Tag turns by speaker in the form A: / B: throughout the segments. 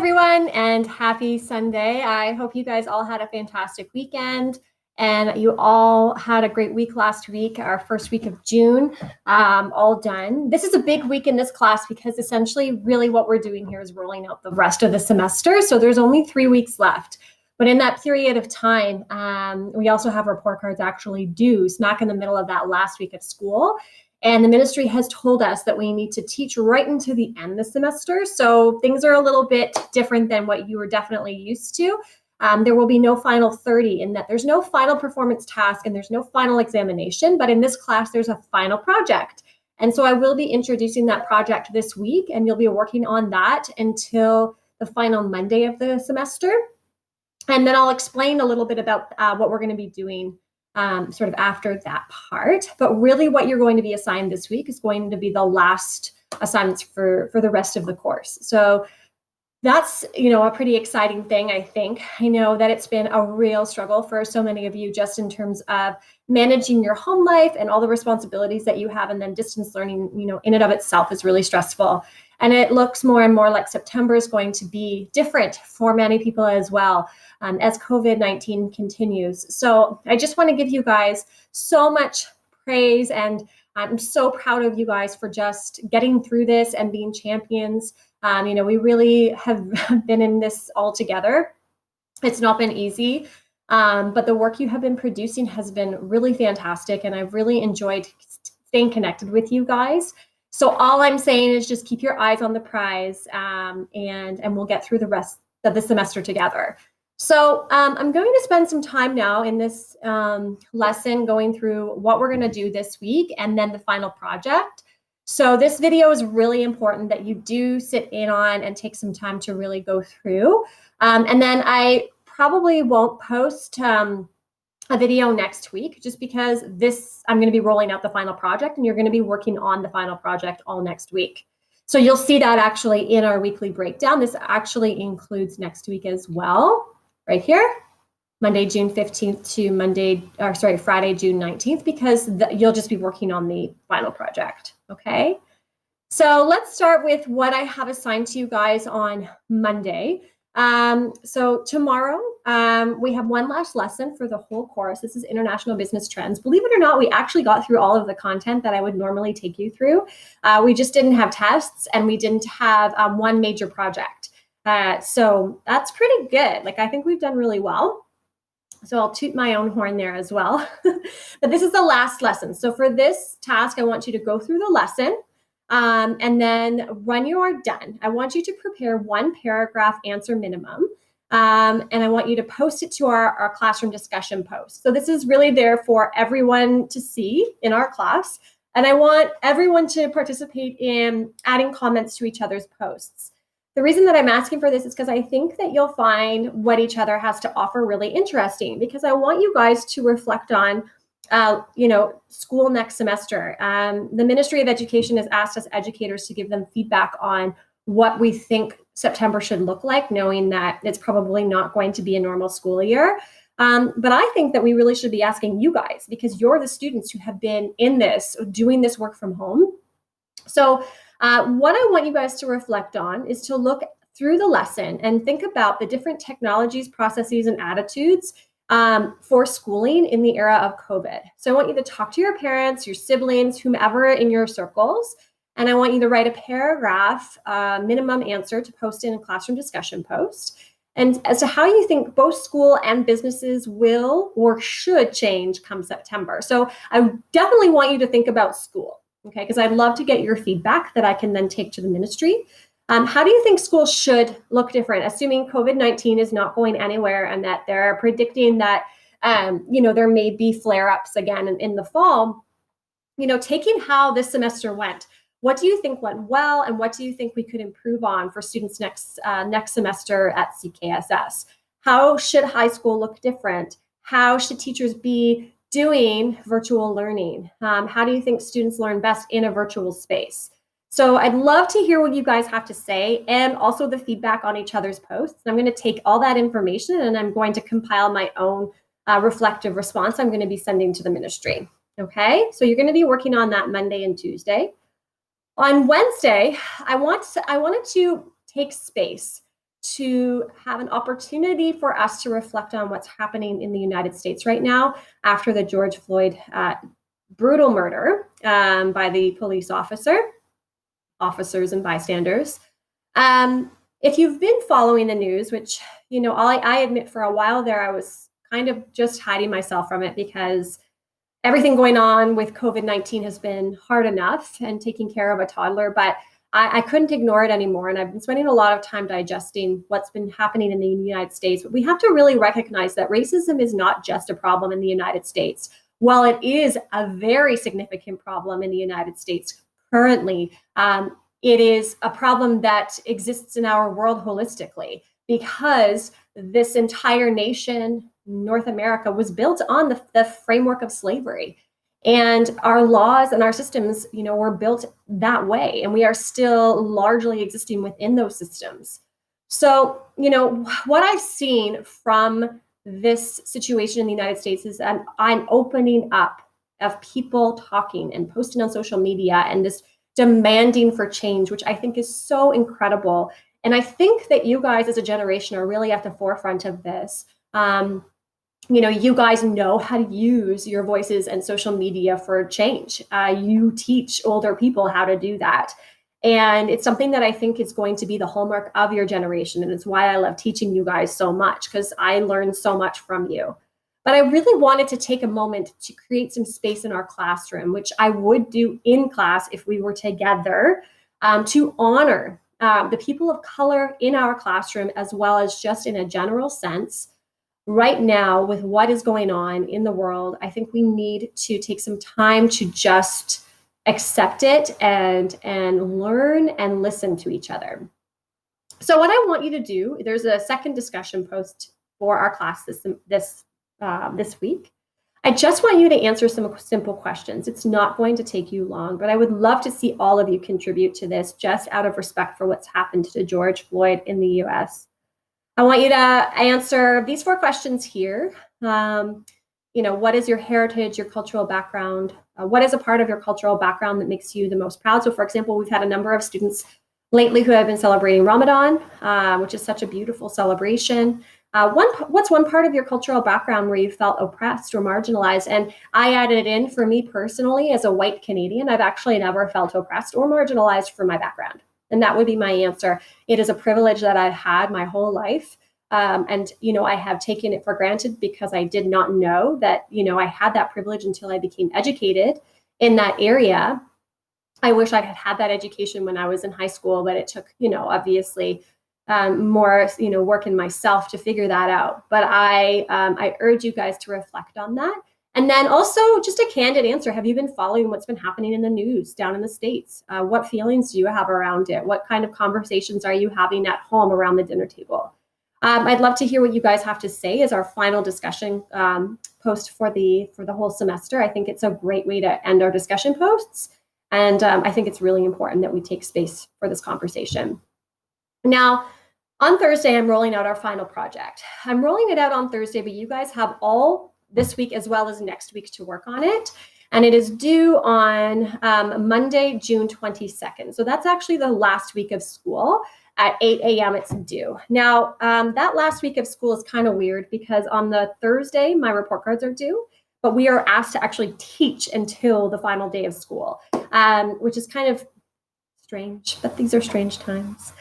A: everyone, and happy Sunday. I hope you guys all had a fantastic weekend and you all had a great week last week, our first week of June, all done. This is a big week in this class because essentially really what we're doing here is rolling out the rest of the semester. So there's only 3 weeks left. But in that period of time, we also have report cards actually due smack in the middle of that last week of school. And the ministry has told us that we need to teach right into the end of the semester. So things are a little bit different than what you were definitely used to. There will be no final 30 in that there's no final performance task and there's no final examination. But in this class, there's a final project. And so I will be introducing that project this week, and you'll be working on that until the final Monday of the semester. And then I'll explain a little bit about what we're going to be doing sort of after that part. But really what you're going to be assigned this week is going to be the last assignments for the rest of the course. So that's, a pretty exciting thing, I think. I know that it's been a real struggle for so many of you just in terms of managing your home life and all the responsibilities that you have, and then distance learning, in and of itself is really stressful. And it looks more and more like September is going to be different for many people as well, as COVID-19 continues. So I just want to give you guys so much praise, and I'm so proud of you guys for just getting through this and being champions. We really have been in this all together. It's not been easy, but the work you have been producing has been really fantastic, and I've really enjoyed staying connected with you guys. So all I'm saying is just keep your eyes on the prize, and we'll get through the rest of the semester together. So I'm going to spend some time now in this lesson going through what we're going to do this week and then the final project. So this video is really important that you do sit in on and take some time to really go through. And then I probably won't post a video next week just because I'm going to be rolling out the final project, and you're going to be working on the final project all next week. So you'll see that actually in our weekly breakdown. This actually includes next week as well, right here. Monday, June 15th to Friday, June 19th, because you'll just be working on the final project, okay? So let's start with what I have assigned to you guys on Monday. So tomorrow, we have one last lesson for the whole course. This is International Business Trends. Believe it or not, we actually got through all of the content that I would normally take you through. We just didn't have tests, and we didn't have one major project. So that's pretty good. I think we've done really well. So I'll toot my own horn there as well. But this is the last lesson. So for this task, I want you to go through the lesson, and then when you are done, I want you to prepare 1 paragraph answer minimum. And I want you to post it to our classroom discussion post. So this is really there for everyone to see in our class. And I want everyone to participate in adding comments to each other's posts. The reason that I'm asking for this is because I think that you'll find what each other has to offer really interesting, because I want you guys to reflect on, school next semester. The Ministry of Education has asked us educators to give them feedback on what we think September should look like, knowing that it's probably not going to be a normal school year. But I think that we really should be asking you guys, because you're the students who have been in this, doing this work from home. So what I want you guys to reflect on is to look through the lesson and think about the different technologies, processes, and attitudes for schooling in the era of COVID. So I want you to talk to your parents, your siblings, whomever in your circles, and I want you to write a paragraph minimum answer to post in a classroom discussion post, and as to how you think both school and businesses will or should change come September. So I definitely want you to think about school. Okay, because I'd love to get your feedback that I can then take to the ministry. How do you think school should look different, assuming COVID-19 is not going anywhere and that they're predicting that, there may be flare-ups again in the fall? Taking how this semester went, what do you think went well, and what do you think we could improve on for students next semester at CKSS? How should high school look different? How should teachers be doing virtual learning? How do you think students learn best in a virtual space? So I'd love to hear what you guys have to say, and also the feedback on each other's posts. I'm going to take all that information and I'm going to compile my own reflective response I'm going to be sending to the ministry. Okay, so you're going to be working on that Monday and Tuesday. On Wednesday, I wanted to take space to have an opportunity for us to reflect on what's happening in the United States right now after the George Floyd brutal murder by the police officers and bystanders. If you've been following the news, which, I admit for a while there, I was kind of just hiding myself from it because everything going on with COVID-19 has been hard enough and taking care of a toddler, but I couldn't ignore it anymore. And I've been spending a lot of time digesting what's been happening in the United States. But we have to really recognize that racism is not just a problem in the United States. While it is a very significant problem in the United States currently, it is a problem that exists in our world holistically because this entire nation, North America, was built on the framework of slavery. And our laws and our systems, were built that way. And we are still largely existing within those systems. So, what I've seen from this situation in the United States is an opening up of people talking and posting on social media and this demanding for change, which I think is so incredible. And I think that you guys as a generation are really at the forefront of this. You guys know how to use your voices and social media for change. You teach older people how to do that. And it's something that I think is going to be the hallmark of your generation. And it's why I love teaching you guys so much, because I learned so much from you. But I really wanted to take a moment to create some space in our classroom, which I would do in class if we were together, to honor the people of color in our classroom, as well as just in a general sense. Right now, with what is going on in the world, I think we need to take some time to just accept it and learn and listen to each other. So what I want you to do, there's a second discussion post for our class this week. I just want you to answer some simple questions. It's not going to take you long, but I would love to see all of you contribute to this just out of respect for what's happened to George Floyd in the US. I want you to answer these 4 questions here. What is your heritage, your cultural background? What is a part of your cultural background that makes you the most proud? So for example, we've had a number of students lately who have been celebrating Ramadan, which is such a beautiful celebration. What's one part of your cultural background where you felt oppressed or marginalized? And I added in, for me personally, as a white Canadian, I've actually never felt oppressed or marginalized for my background. And that would be my answer. It is a privilege that I've had my whole life. And I have taken it for granted because I did not know that, I had that privilege until I became educated in that area. I wish I had had that education when I was in high school, but it took, obviously more, work in myself to figure that out. But I urge you guys to reflect on that. And then also just a candid answer. Have you been following what's been happening in the news down in the States? What feelings do you have around it? What kind of conversations are you having at home around the dinner table? I'd love to hear what you guys have to say as our final discussion post for the whole semester. I think it's a great way to end our discussion posts. And I think it's really important that we take space for this conversation. Now, on Thursday, I'm rolling out our final project. I'm rolling it out on Thursday, but you guys have all this week as well as next week to work on it. And it is due on Monday, June 22nd. So that's actually the last week of school. At 8 a.m. it's due. Now, that last week of school is kind of weird because on the Thursday, my report cards are due, but we are asked to actually teach until the final day of school, which is kind of strange, but these are strange times.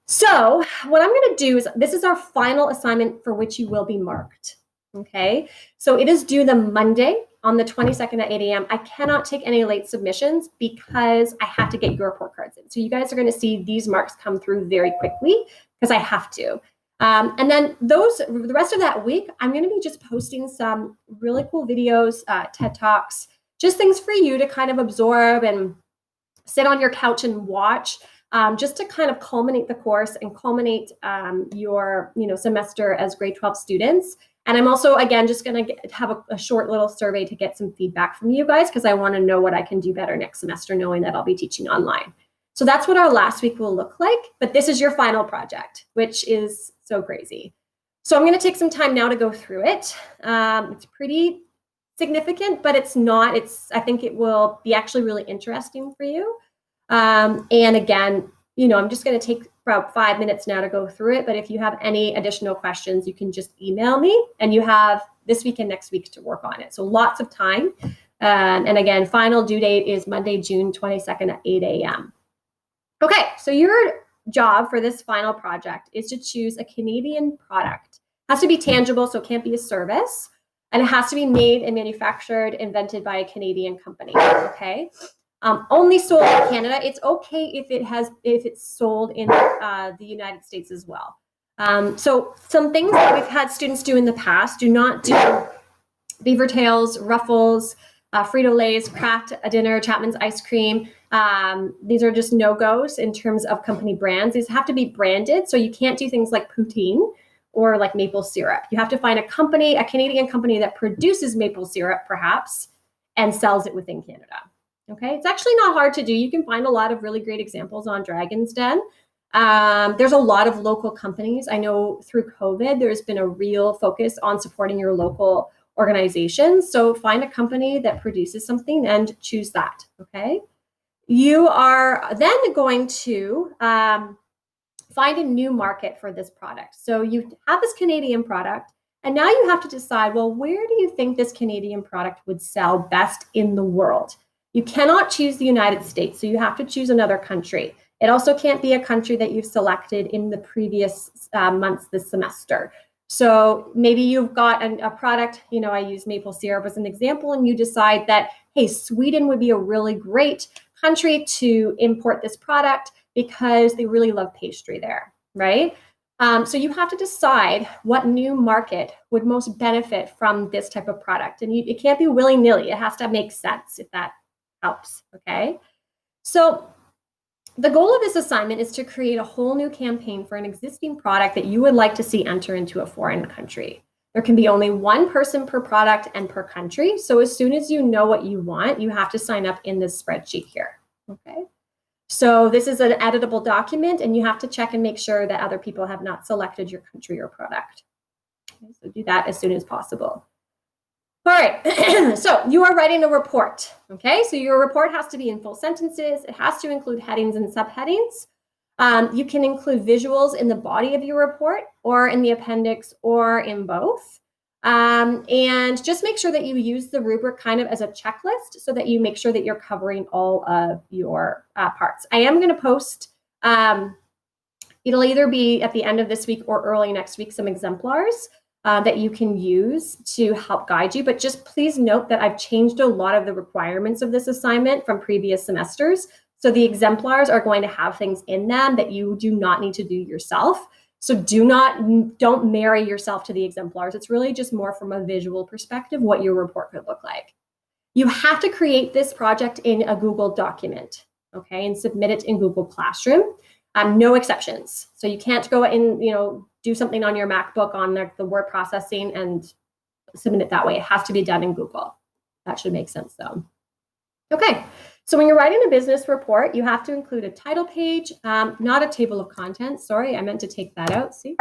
A: So what I'm going to do is, this is our final assignment for which you will be marked. Okay, so it is due the Monday on the 22nd at 8 a.m. I cannot take any late submissions because I have to get your report cards in. So you guys are going to see these marks come through very quickly because I have to. And then the rest of that week, I'm going to be just posting some really cool videos, TED Talks, just things for you to kind of absorb and sit on your couch and watch, just to kind of culminate the course and culminate your semester as grade 12 students. And I'm also, again, just going to have a short little survey to get some feedback from you guys because I want to know what I can do better next semester, knowing that I'll be teaching online. So that's what our last week will look like. But this is your final project, which is so crazy. So I'm going to take some time now to go through it. It's pretty significant, but it's not. I think it will be actually really interesting for you. And again, I'm just going to take about 5 minutes now to go through it, but if you have any additional questions, you can just email me, and you have this week and next week to work on it. So lots of time. And again, final due date is Monday, June 22nd at 8 a.m. Okay, so your job for this final project is to choose a Canadian product. It has to be tangible, so it can't be a service. And it has to be made and manufactured, invented by a Canadian company, okay? Only sold in Canada. It's okay if it's sold in the United States as well. So some things that we've had students do in the past: do not do beaver tails, ruffles, Frito-Lay's, Kraft Dinner, Chapman's ice cream. These are just no-goes in terms of company brands. These have to be branded, so you can't do things like poutine or like maple syrup. You have to find a company, a Canadian company that produces maple syrup, perhaps, and sells it within Canada. Okay, it's actually not hard to do. You can find a lot of really great examples on Dragon's Den. There's a lot of local companies. I know through COVID, there's been a real focus on supporting your local organizations. So find a company that produces something and choose that, okay? You are then going to find a new market for this product. So you have this Canadian product, and now you have to decide, well, where do you think this Canadian product would sell best in the world? You cannot choose the United States, so you have to choose another country. It also can't be a country that you've selected in the previous months this semester. So maybe you've got a product, I use maple syrup as an example, and you decide that, hey, Sweden would be a really great country to import this product because they really love pastry there, right? So you have to decide what new market would most benefit from this type of product. And it can't be willy-nilly. It has to make sense, if that helps, okay? So the goal of this assignment is to create a whole new campaign for an existing product that you would like to see enter into a foreign country. There can be only one person per product and per country. So as soon as you know what you want, you have to sign up in this spreadsheet here, okay? So this is an editable document, and you have to check and make sure that other people have not selected your country or product. Okay, so do that as soon as possible. All right, so you are writing a report, okay? So your report has to be in full sentences. It has to include headings and subheadings. You can include visuals in the body of your report or in the appendix or in both. And just make sure that you use the rubric kind of as a checklist so that you make sure that you're covering all of your parts. I am going to post, it'll either be at the end of this week or early next week, some exemplars that you can use to help guide you. But just please note that I've changed a lot of the requirements of this assignment from previous semesters. So the exemplars are going to have things in them that you do not need to do yourself. So don't marry yourself to the exemplars. It's really just more from a visual perspective what your report could look like. You have to create this project in a Google document, okay, and submit it in Google Classroom. No exceptions. So you can't go in, do something on your MacBook on the word processing and submit it that way. It has to be done in Google. That should make sense though. Okay, so when you're writing a business report, you have to include a title page, not a table of contents. Sorry, I meant to take that out, see?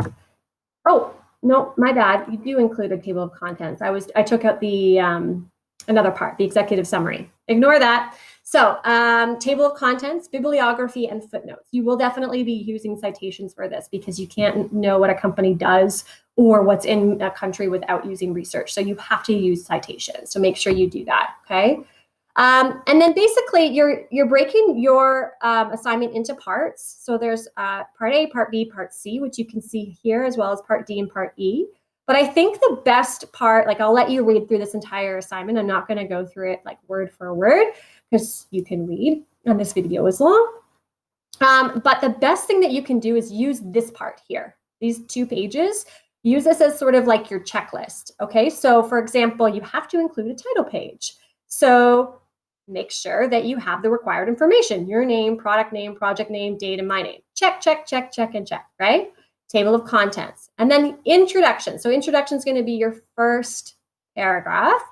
A: Oh, no, my bad. You do include a table of contents. I took out the another part, the executive summary. Ignore that. So table of contents, bibliography, and footnotes. You will definitely be using citations for this because you can't know what a company does or what's in a country without using research. So you have to use citations. So make sure you do that, okay? And then basically you're breaking your assignment into parts. So there's part A, part B, part C, which you can see here, as well as part D and part E. But I think the best part, I'll let you read through this entire assignment. I'm not going to go through it word for word because you can read, and this video is long. But the best thing that you can do is use this part here, these 2 pages. Use this as sort of like your checklist, okay? So for example, you have to include a title page. So make sure that you have the required information, your name, project name, date, and my name. Check, check, check, check, and check, right? Table of contents. And then introduction. So introduction is going to be your first paragraph.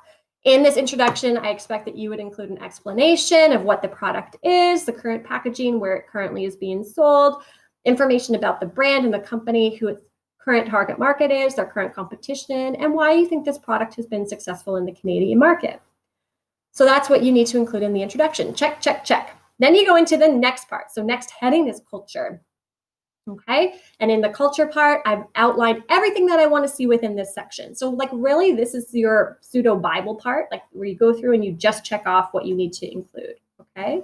A: In this introduction, I expect that you would include an explanation of what the product is, the current packaging, where it currently is being sold, information about the brand and the company, who its current target market is, their current competition, and why you think this product has been successful in the Canadian market. So that's what you need to include in the introduction. Check, check, check. Then you go into the next part. So next heading is culture. Okay. And in the culture part, I've outlined everything that I want to see within this section. So like really, this is your pseudo Bible part, like where you go through and you just check off what you need to include. Okay.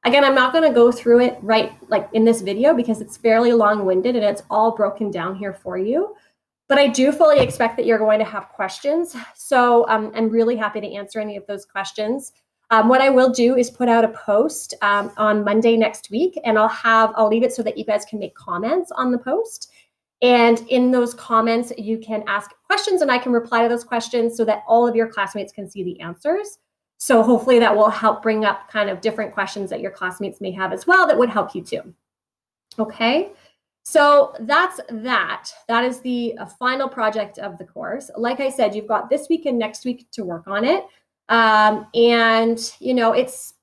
A: Again, I'm not going to go through it right like in this video because it's fairly long-winded and it's all broken down here for you. But I do fully expect that you're going to have questions. So I'm really happy to answer any of those questions. What I will do is put out a post on Monday next week, and I'll leave it so that you guys can make comments on the post. And in those comments, you can ask questions and I can reply to those questions so that all of your classmates can see the answers. So hopefully that will help bring up kind of different questions that your classmates may have as well that would help you too. Okay. So that's that. That is the final project of the course. Like I said, you've got this week and next week to work on it. And you know, it's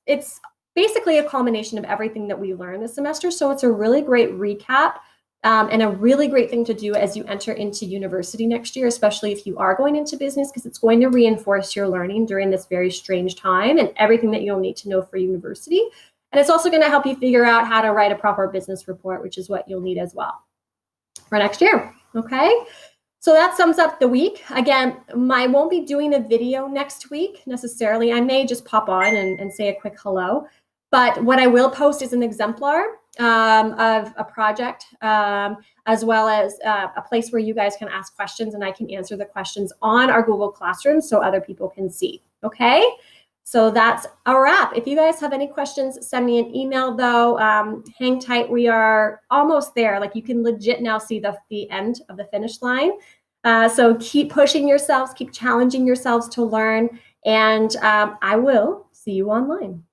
A: basically a culmination of everything that we learned this semester. So it's a really great recap and a really great thing to do as you enter into university next year, especially if you are going into business, because it's going to reinforce your learning during this very strange time and everything that you'll need to know for university. And it's also going to help you figure out how to write a proper business report, which is what you'll need as well for next year. Okay. So that sums up the week. Again, I won't be doing a video next week necessarily. I may just pop on and say a quick hello. But what I will post is an exemplar of a project, as well as a place where you guys can ask questions and I can answer the questions on our Google Classroom so other people can see. Okay. So that's a wrap. If you guys have any questions, send me an email though. Hang tight. We are almost there. Like you can legit now see the end of the finish line. So keep pushing yourselves, keep challenging yourselves to learn, and I will see you online.